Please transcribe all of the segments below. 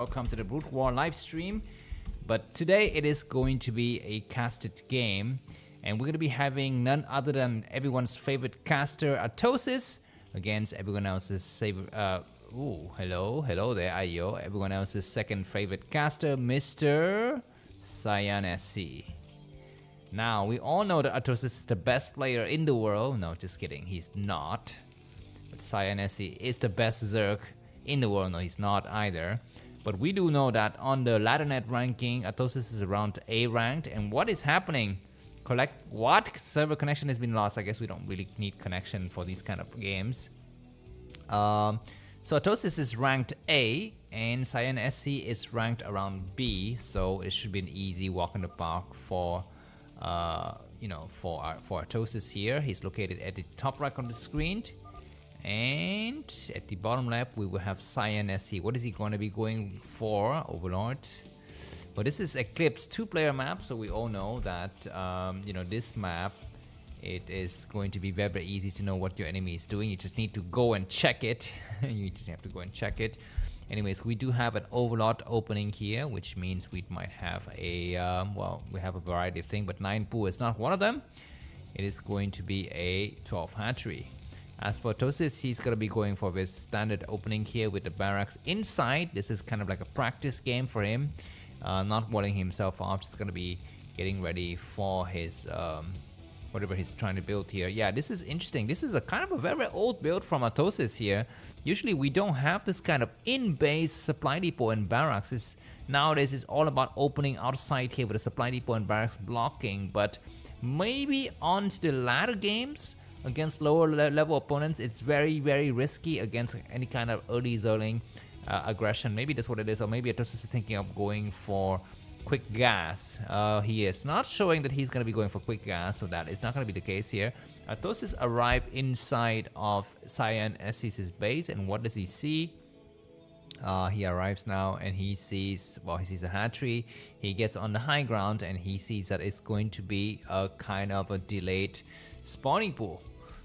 Welcome to the Broodwar live stream, but today it is going to be a casted game, and we're going to be having none other than everyone's favorite caster Artosis against everyone else's favorite. Hello there, Ayo. Everyone else's second favorite caster, Mr. SaiyanSC. Now we all know that Artosis is the best player in the world. No, just kidding. He's not. But SaiyanSC is the best Zerg in the world. No, he's not either. But we do know that on the Laddernet ranking, Artosis is around A ranked. And what is happening? What? Server connection has been lost. I guess we don't really need connection for these kind of games. So Artosis is ranked A, and SaiyanSC is ranked around B. So it should be an easy walk in the park for, for Artosis here. He's located at the top right of the screen. And at the bottom left, we will have SaiyanSC. What is he going to be going for, Overlord? Well, this is Eclipse 2-player map, so we all know that, this map, it is going to be very, very easy to know what your enemy is doing. You just need to go and check it. You just have to go and check it. Anyways, we do have an Overlord opening here, which means we might have a, we have a variety of things, but 9 pool is not one of them. It is going to be a 12 hatchery. As for Artosis, he's going to be going for his standard opening here with the barracks inside. This is kind of like a practice game for him. Not walling himself off, just going to be getting ready for his whatever he's trying to build here. Yeah, this is interesting. This is a kind of a very old build from Artosis here. Usually we don't have this kind of in-base supply depot and barracks. Nowadays it's all about opening outside here with a supply depot and barracks blocking. But maybe on to the latter games, against lower level opponents, it's very, very risky against any kind of early Zerling aggression. Maybe that's what it is, or maybe Artosis is thinking of going for quick gas. He is not showing that he's going to be going for quick gas, so that is not going to be the case here. Artosis arrived inside of SaiyanSC's base, and what does he see? He arrives now and he sees a hatchery. He gets on the high ground and he sees that it's going to be a kind of a delayed spawning pool.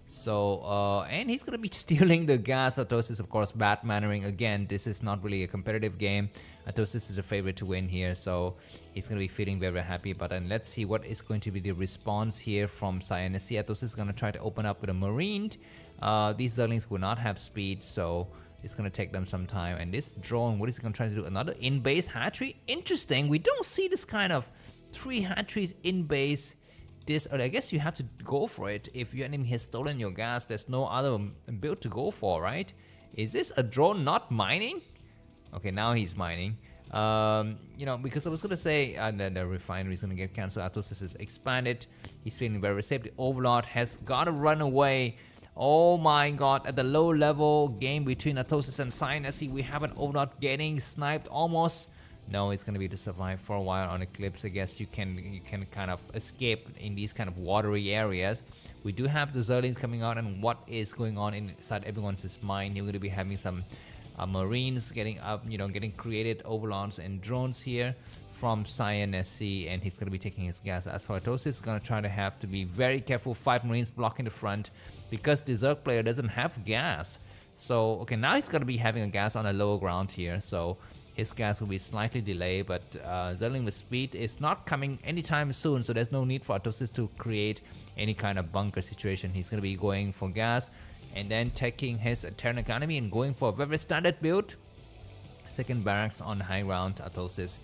So, and he's going to be stealing the gas. Artosis, of course, bad mannering. Again, this is not really a competitive game. Artosis is a favorite to win here, so he's going to be feeling very, very happy. But then let's see what is going to be the response here from SaiyanSC. Artosis is going to try to open up with a marine. These Zerlings will not have speed, so it's going to take them some time. And this drone, what is he going to try to do? Another in-base hatchery? Interesting. We don't see this kind of 3 hatcheries in-base. I guess you have to go for it. If your enemy has stolen your gas, there's no other build to go for, right? Is this a drone not mining? Okay, now he's mining. Because I was going to say the refinery is going to get cancelled. Artosis is expanded. He's feeling very safe. The Overlord has got to run away. Oh my god, at the low level game between Artosis and SaiyanSC, we have an Overlord getting sniped almost. No, it's going to be to survive for a while on Eclipse. I guess you can kind of escape in these kind of watery areas. We do have the Zerlings coming out, and what is going on inside everyone's mind. You're going to be having some Marines getting up, getting created, Overlords and drones here from SaiyanSC, and he's going to be taking his gas. As for Artosis, is going to try to have to be very careful. 5 Marines blocking the front because the Zerg player doesn't have gas. So, okay, now he's going to be having a gas on a lower ground here, so his gas will be slightly delayed, but Zerling with speed is not coming anytime soon, so there's no need for Artosis to create any kind of bunker situation. He's going to be going for gas and then taking his Terran economy and going for a very standard build. Second barracks on high ground, Artosis.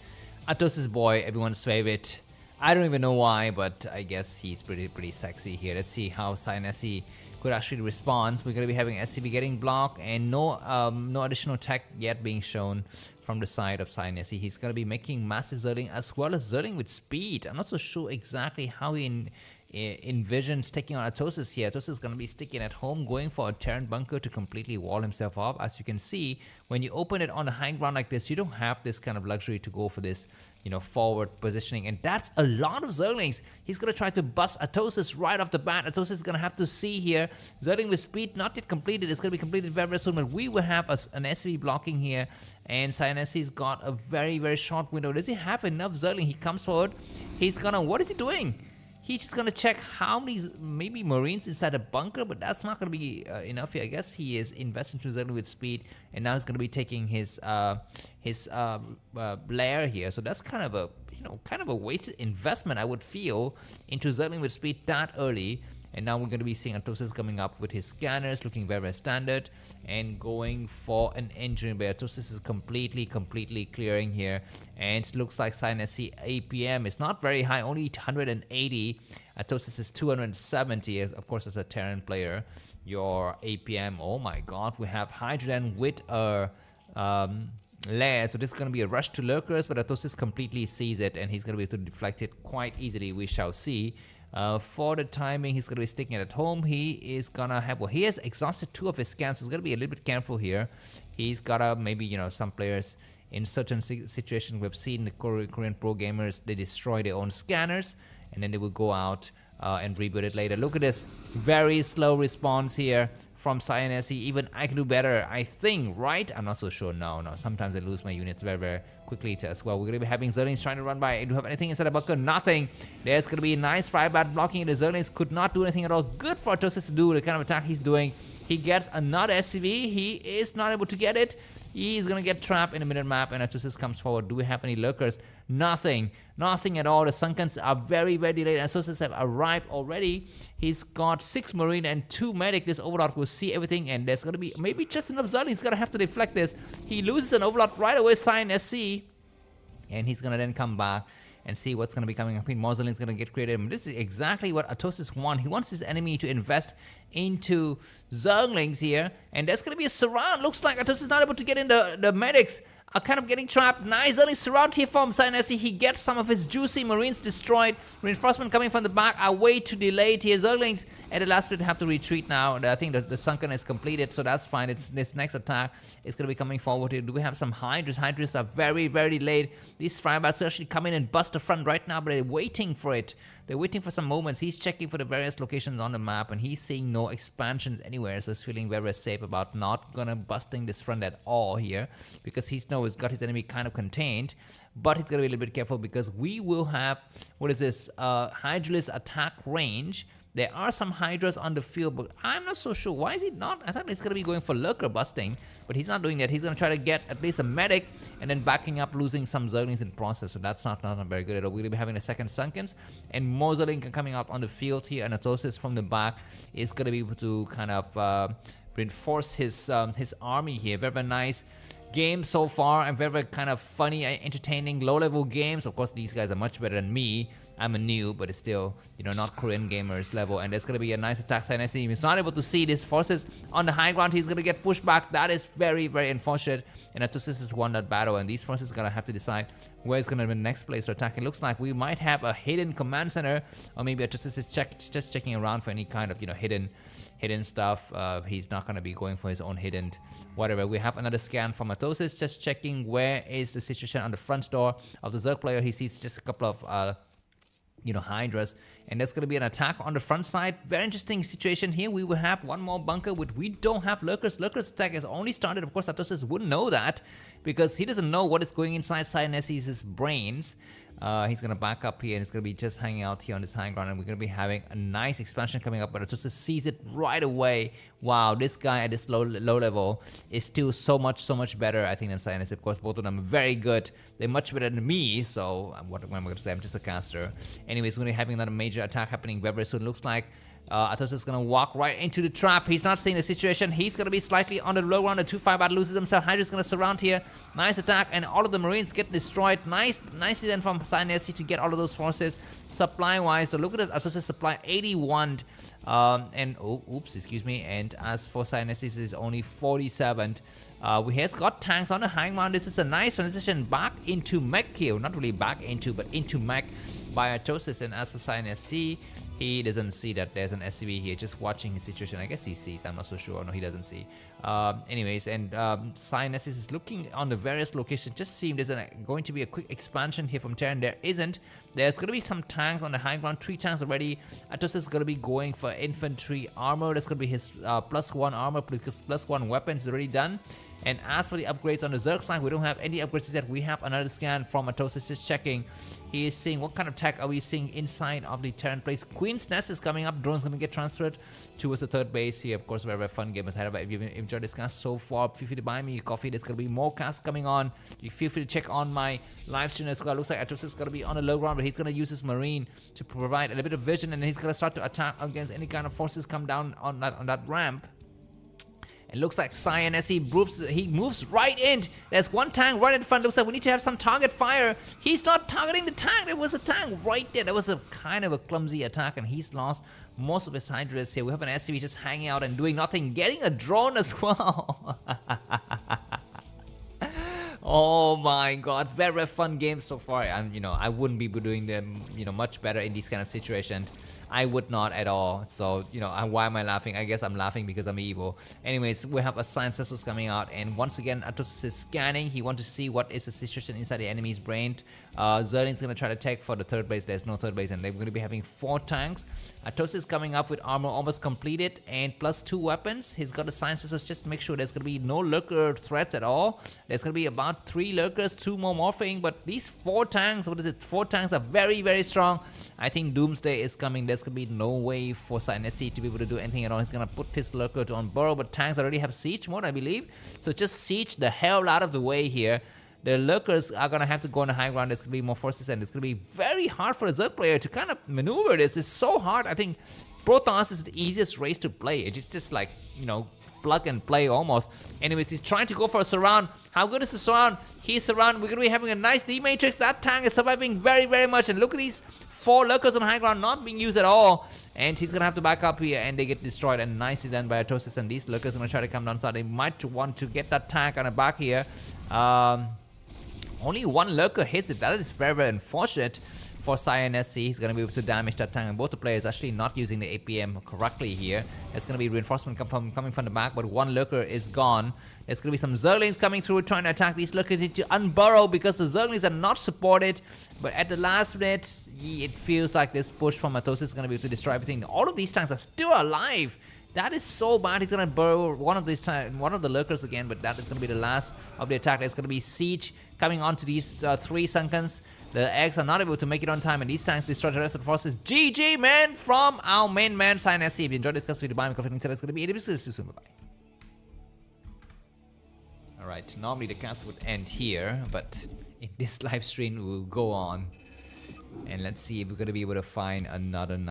Artosis boy, everyone's favorite. I don't even know why, but I guess he's pretty sexy here. Let's see how SaiyanSC could actually respond. We're going to be having SCB getting blocked and no additional tech yet being shown from the side of SaiyanSC. He's going to be making massive Zerling as well as Zerling with speed. I'm not so sure exactly how he envisions taking on Artosis here. Artosis is going to be sticking at home, going for a Terran bunker to completely wall himself off. As you can see, when you open it on a high ground like this, you don't have this kind of luxury to go for this, forward positioning. And that's a lot of Zerlings. He's going to try to bust Artosis right off the bat. Artosis is going to have to see here. Zerling with speed, not yet completed. It's going to be completed very, very soon, but we will have an SCV blocking here. And SaiyanSC's got a very, very short window. Does he have enough Zerling? He comes forward. He's gonna, what is he doing? He's just gonna check how many maybe Marines inside a bunker, but that's not gonna be enough here. I guess he is investing to Zelle with speed, and now he's gonna be taking his lair here. So that's kind of a kind of a wasted investment, I would feel, into Zelle with speed that early. And now we're going to be seeing Artosis coming up with his scanners, looking very, very standard, and going for an engine where Artosis is completely clearing here. And it looks like SaiyanSC APM is not very high, only 180. Artosis is 270, of course, as a Terran player. Your APM, oh my god, we have Hydrogen with a lair, so this is going to be a rush to lurkers, but Artosis completely sees it, and he's going to be able to deflect it quite easily, we shall see. For the timing, he's going to be sticking it at home. He is gonna have, well, he has exhausted 2 of his scans, so he's going to be a little bit careful here. He's gotta, maybe, some players in certain situations, we've seen the Korean pro gamers, they destroy their own scanners, and then they will go out and reboot it later. Look at this very slow response here from SaiyanSC. Even I can do better, I think, right? I'm not so sure. No. Sometimes I lose my units very, very quickly as well. We're going to be having Zerlings trying to run by. Do you have anything inside the bunker? Nothing. There's going to be a nice frybat blocking it. The Zerlings could not do anything at all. Good for Artosis to do the kind of attack he's doing. He gets another SCV. He is not able to get it. He's going to get trapped in the minute map, and Artosis comes forward. Do we have any lurkers? Nothing at all. The Sunkens are very, very delayed. Artosis have arrived already. He's got 6 Marine and 2 Medic. This Overlord will see everything, and there's going to be maybe just enough Zerlings. He's going to have to deflect this. He loses an Overlord right away, SaiyanSC, and he's going to then come back and see what's going to be coming up. More Zerlings going to get created. This is exactly what Artosis wants. He wants his enemy to invest into Zerglings here, and there's going to be a surround. Looks like Artosis is not able to get in the medics. Are kind of getting trapped. Nice early surround here from SaiyanSC. He gets some of his juicy Marines destroyed. Reinforcement coming from the back are way too delayed here. Zerglings at the last bit have to retreat now. I think the Sunken is completed, so that's fine. It's this next attack is going to be coming forward here. Do we have some Hydras? Hydras are very, very delayed. These Frybats actually come in and bust the front right now, but they're waiting for it. They're waiting for some moments. He's checking for the various locations on the map, and he's seeing no expansions anywhere, so he's feeling very, very safe about not gonna busting this front at all here, because he's got his enemy kind of contained. But he's gonna be a little bit careful, because we will have, what is this, Hydralist attack range. There are some Hydras on the field, but I'm not so sure. Why is he not? I thought he's going to be going for lurker busting, but he's not doing that. He's going to try to get at least a medic, and then backing up, losing some Zerglings in process. So that's not very good at all. We're going to be having a second Sunkens, and more Zerglings coming out on the field here, and Artosis from the back is going to be able to kind of reinforce his army here. Very, very nice game so far, and very, very kind of funny, entertaining, low-level games. Of course, these guys are much better than me. I'm a new, but it's still, not Korean gamers level. And there's going to be a nice attack. SaiyanSC is not able to see these forces on the high ground. He's going to get pushed back. That is very, very unfortunate. And Artosis has won that battle. And these forces are going to have to decide where it's going to be the next place to attack. It looks like we might have a hidden command center. Or maybe Artosis is just checking around for any kind of, hidden stuff. He's not going to be going for his own hidden whatever. We have another scan from Artosis, just checking where is the situation on the front door of the Zerg player. He sees just a couple of Hydras, and there's going to be an attack on the front side. Very interesting situation here. We will have one more bunker with, we don't have lurkers. Lurkers attack has only started. Of course, Artosis wouldn't know that, because he doesn't know what is going inside SaiyanSC's brains. He's going to back up here, and he's going to be just hanging out here on this high ground, and we're going to be having a nice expansion coming up, but Artosis sees it right away. Wow, this guy at this low level is still so much better, I think, than SaiyanSC. Of course, both of them are very good. They're much better than me, so what am I going to say? I'm just a caster. Anyways, we're going to be having another major attack happening very, very soon. Looks like Artosis is going to walk right into the trap. He's not seeing the situation. He's going to be slightly on the low ground. The 2-5 loses himself. Hydra's going to surround here. Nice attack, and all of the Marines get destroyed. Nicely then from SaiyanSC to get all of those forces supply-wise. So look at it. Artosis supply 81. And excuse me. And as for SaiyanSC, this is only 47. We has got tanks on the high ground. This is a nice transition back into mech here. Not really back into, but into mech by Artosis. And as for SaiyanSC, he doesn't see that there's an SCV here, just watching his situation. I guess he sees, I'm not so sure. No, he doesn't see. Anyways, and SaiyanSC is looking on the various locations, just seeing there's going to be a quick expansion here from Terran. There isn't. There's going to be some tanks on the high ground, 3 tanks already. Artosis is going to be going for infantry armor. That's going to be his +1 armor, because +1 weapons is already done. And as for the upgrades on the Zerg side, we don't have any upgrades yet. We have another scan from Artosis is checking. He is seeing what kind of tech are we seeing inside of the Terran place. Queen's Nest is coming up. Drone's going to get transferred towards the third base here. Of course, very, very fun game ahead of it. If you've enjoyed this cast so far, feel free to buy me a coffee. There's going to be more casts coming on. You feel free to check on my live stream as well. Looks like Artosis is going to be on the low ground, but he's going to use his Marine to provide a little bit of vision, and he's going to start to attack against any kind of forces come down on that ramp. It looks like SaiyanSC he moves right in. There's one tank right in front. Looks like we need to have some target fire. He's not targeting the tank. There was a tank right there. That was a kind of a clumsy attack, and he's lost most of his Hydras here. We have an SCV just hanging out and doing nothing, getting a drone as well. Oh my god, very, very fun game so far. And I wouldn't be doing them much better in these kind of situations. I would not at all. So why am I laughing? I guess I'm laughing because I'm evil. Anyways, we have a SaiyanSC coming out, and once again Artosis is scanning. He wants to see what is the situation inside the enemy's brain. Zerling's gonna try to take for the third base. There's no third base, and they're gonna be having 4 tanks. Artosis is coming up with armor almost completed and plus 2 weapons. He's got a SaiyanSC just to make sure there's gonna be no lurker threats at all. There's gonna be about 3 lurkers, 2 more morphing, but these 4 tanks, 4 tanks are very, very strong. I think Doomsday is coming. There's gonna be no way for SaiyanSC to be able to do anything at all. He's gonna put his lurker on burrow, but tanks already have siege mode, I believe. So just siege the hell out of the way here. The lurkers are gonna have to go on the high ground. There's gonna be more forces, and it's gonna be very hard for a Zerg player to kind of maneuver this. It's so hard. I think Protoss is the easiest race to play. It's just like, plug and play almost. Anyways, he's trying to go for a surround. How good is the surround? He's surrounded. We're gonna be having a nice D-matrix. That tank is surviving very, very much. And look at these 4 lurkers on high ground not being used at all. And he's gonna have to back up here, and they get destroyed. And nicely done by Artosis. And these lurkers are gonna try to come down side. They might want to get that tank on the back here. Only 1 lurker hits it. That is very, very unfortunate for SaiyanSC. He's going to be able to damage that tank, and both the players actually not using the APM correctly here. There's going to be reinforcement coming from the back, but 1 lurker is gone. There's going to be some Zerglings coming through trying to attack these lurkers to unburrow because the Zerglings are not supported. But at the last minute, it feels like this push from Artosis is going to be able to destroy everything. All of these tanks are still alive. That is so bad. He's gonna burrow one of the lurkers again, but that is gonna be the last of the attack. There's gonna be siege coming onto these 3 Sunkens. The eggs are not able to make it on time, and these tanks destroy the rest of the forces. GG, man, from our main man, SaiyanSC. If you enjoyed this cast, buy me coffee. It's gonna be it. See you soon. Bye bye. All right. Normally the cast would end here, but in this live stream we'll go on, and let's see if we're gonna be able to find another